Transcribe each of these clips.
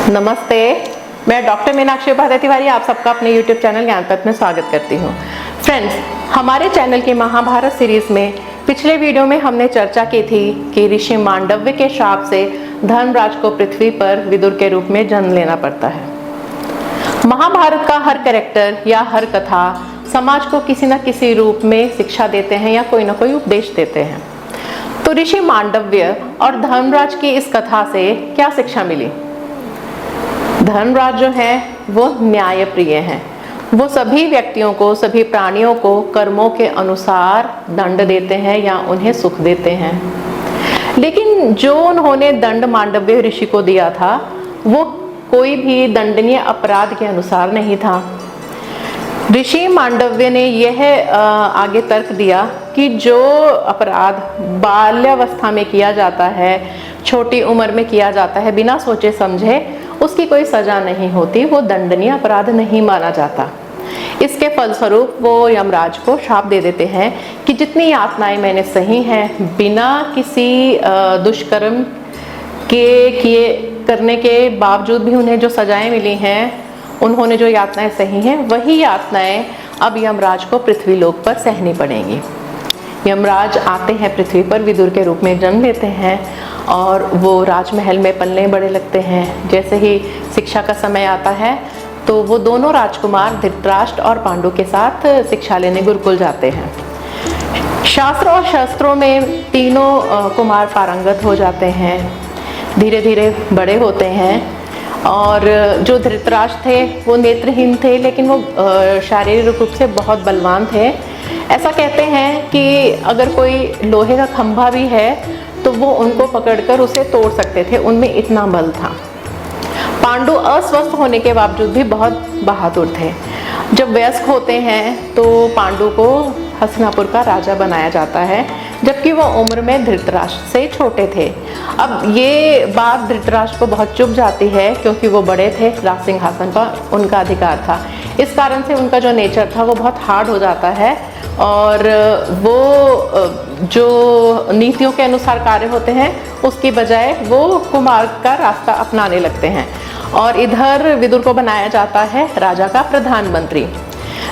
नमस्ते, मैं डॉक्टर मीनाक्षी उपाध्याय तिवारी आप सबका अपने YouTube चैनल ज्ञान तत्व में स्वागत करती हूँ। फ्रेंड्स, हमारे चैनल की महाभारत सीरीज में पिछले वीडियो में हमने चर्चा की थी कि ऋषि मांडव्य के शाप से धर्मराज को पृथ्वी पर विदुर के रूप में जन्म लेना पड़ता है। महाभारत का हर कैरेक्टर या हर कथा समाज को किसी न किसी रूप में शिक्षा देते हैं या कोई ना कोई उपदेश देते हैं। तो ऋषि मांडव्य और धर्मराज की इस कथा से क्या शिक्षा मिली? धर्मराज जो है वो न्यायप्रिय हैं। वो सभी व्यक्तियों को, सभी प्राणियों को कर्मों के अनुसार दंड देते हैं या उन्हें सुख देते हैं। लेकिन जो उन्होंने दंड मांडव्य ऋषि को दिया था वो कोई भी दंडनीय अपराध के अनुसार नहीं था। ऋषि मांडव्य ने यह आगे तर्क दिया कि जो अपराध बाल्यावस्था में किया जाता है, छोटी उम्र में किया जाता है, बिना सोचे समझे उसकी कोई सजा नहीं होती, वो दंडनीय अपराध नहीं माना जाता। इसके फलस्वरूप वो यमराज को शाप दे देते हैं कि जितनी यातनाएं मैंने सही हैं, बिना किसी दुष्कर्म के किए करने के बावजूद भी उन्हें जो सजाएं मिली हैं, उन्होंने जो यातनाएं सही हैं, वही यातनाएं अब यमराज को पृथ्वी लोक पर सहनी पड़ेंगी। यमराज आते हैं पृथ्वी पर, विदुर के रूप में जन्म लेते हैं और वो राजमहल में पलने बड़े लगते हैं। जैसे ही शिक्षा का समय आता है तो वो दोनों राजकुमार धृतराष्ट्र और पांडु के साथ शिक्षा लेने गुरुकुल जाते हैं। शास्त्रों और शस्त्रों में तीनों कुमार पारंगत हो जाते हैं, धीरे धीरे बड़े होते हैं। और जो धृतराष्ट्र थे वो नेत्रहीन थे, लेकिन वो शारीरिक रूप से बहुत बलवान थे। ऐसा कहते हैं कि अगर कोई लोहे का खंभा भी है तो वो उनको पकड़कर उसे तोड़ सकते थे, उनमें इतना बल था। पांडु अस्वस्थ होने के बावजूद भी बहुत बहादुर थे। जब वयस्क होते हैं तो पांडु को हस्तिनापुर का राजा बनाया जाता है, जबकि वो उम्र में धृतराष्ट्र से छोटे थे। अब ये बात धृतराष्ट्र को बहुत चुभ जाती है, क्योंकि वो बड़े थे, राज सिंहासन पर उनका अधिकार था। इस कारण से उनका जो नेचर था वो बहुत हार्ड हो जाता है और वो जो नीतियों के अनुसार कार्य होते हैं उसकी बजाय वो कुमार्ग का रास्ता अपनाने लगते हैं। और इधर विदुर को बनाया जाता है राजा का प्रधानमंत्री।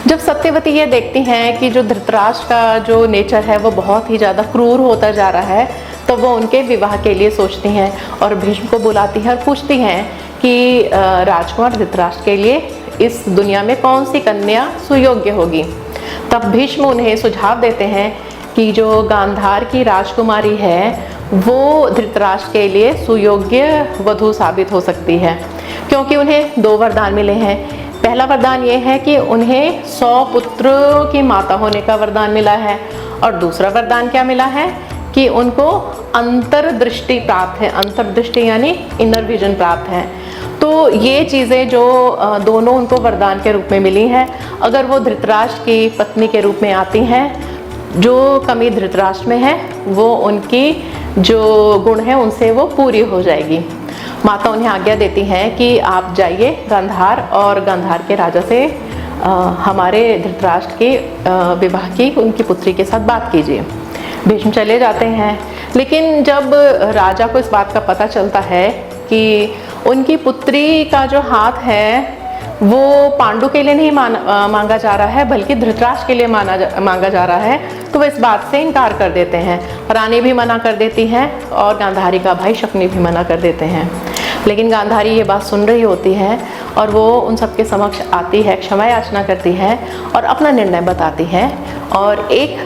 जब सत्यवती ये देखती हैं कि जो धृतराष्ट्र का जो नेचर है वो बहुत ही ज़्यादा क्रूर होता जा रहा है, तो वो उनके विवाह के लिए सोचती हैं और भीष्म को बुलाती हैं और पूछती हैं कि राजकुमार धृतराष्ट्र के लिए इस दुनिया में कौन सी कन्या सुयोग्य होगी। तब भीष्म उन्हें सुझाव देते हैं कि जो गांधार की राजकुमारी है वो धृतराष्ट्र के लिए सुयोग्य वधू साबित हो सकती है, क्योंकि उन्हें 2 वरदान मिले हैं। पहला वरदान ये है कि उन्हें 100 पुत्रों की माता होने का वरदान मिला है, और दूसरा वरदान क्या मिला है कि उनको अंतर्दृष्टि प्राप्त है। अंतर्दृष्टि यानी इनर विजन प्राप्त है। तो ये चीज़ें जो दोनों उनको वरदान के रूप में मिली हैं, अगर वो धृतराष्ट्र की पत्नी के रूप में आती हैं, जो कमी धृतराष्ट्र में है वो उनकी जो गुण है उनसे वो पूरी हो जाएगी। माता उन्हें आज्ञा देती हैं कि आप जाइए गांधार और गांधार के राजा से हमारे धृतराष्ट्र के विवाह की उनकी पुत्री के साथ बात कीजिए। भीष्म चले जाते हैं, लेकिन जब राजा को इस बात का पता चलता है कि उनकी पुत्री का जो हाथ है वो पांडु के लिए नहीं मांगा जा रहा है, बल्कि धृतराष्ट्र के लिए मांगा जा रहा है, तो वो इस बात से इनकार कर देते हैं। रानी भी मना कर देती हैं और गांधारी का भाई शकुनी भी मना कर देते हैं। लेकिन गांधारी ये बात सुन रही होती है और वो उन सबके समक्ष आती है, क्षमा याचना करती है और अपना निर्णय बताती है और एक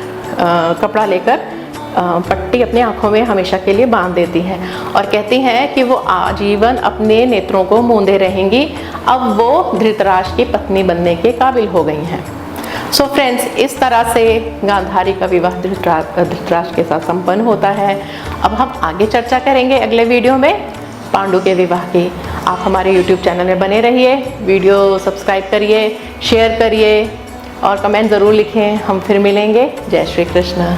कपड़ा लेकर पट्टी अपनी आंखों में हमेशा के लिए बांध देती है और कहती हैं कि वो आजीवन अपने नेत्रों को मूंदे रहेंगी। अब वो धृतराष्ट्र की पत्नी बनने के काबिल हो गई हैं। सो फ्रेंड्स, इस तरह से गांधारी का विवाह धृतराष्ट्र के साथ संपन्न होता है। अब हम आगे चर्चा करेंगे अगले वीडियो में पांडु के विवाह की। आप हमारे YouTube चैनल में बने रहिए, वीडियो सब्सक्राइब करिए, शेयर करिए और कमेंट ज़रूर लिखें। हम फिर मिलेंगे। जय श्री कृष्ण।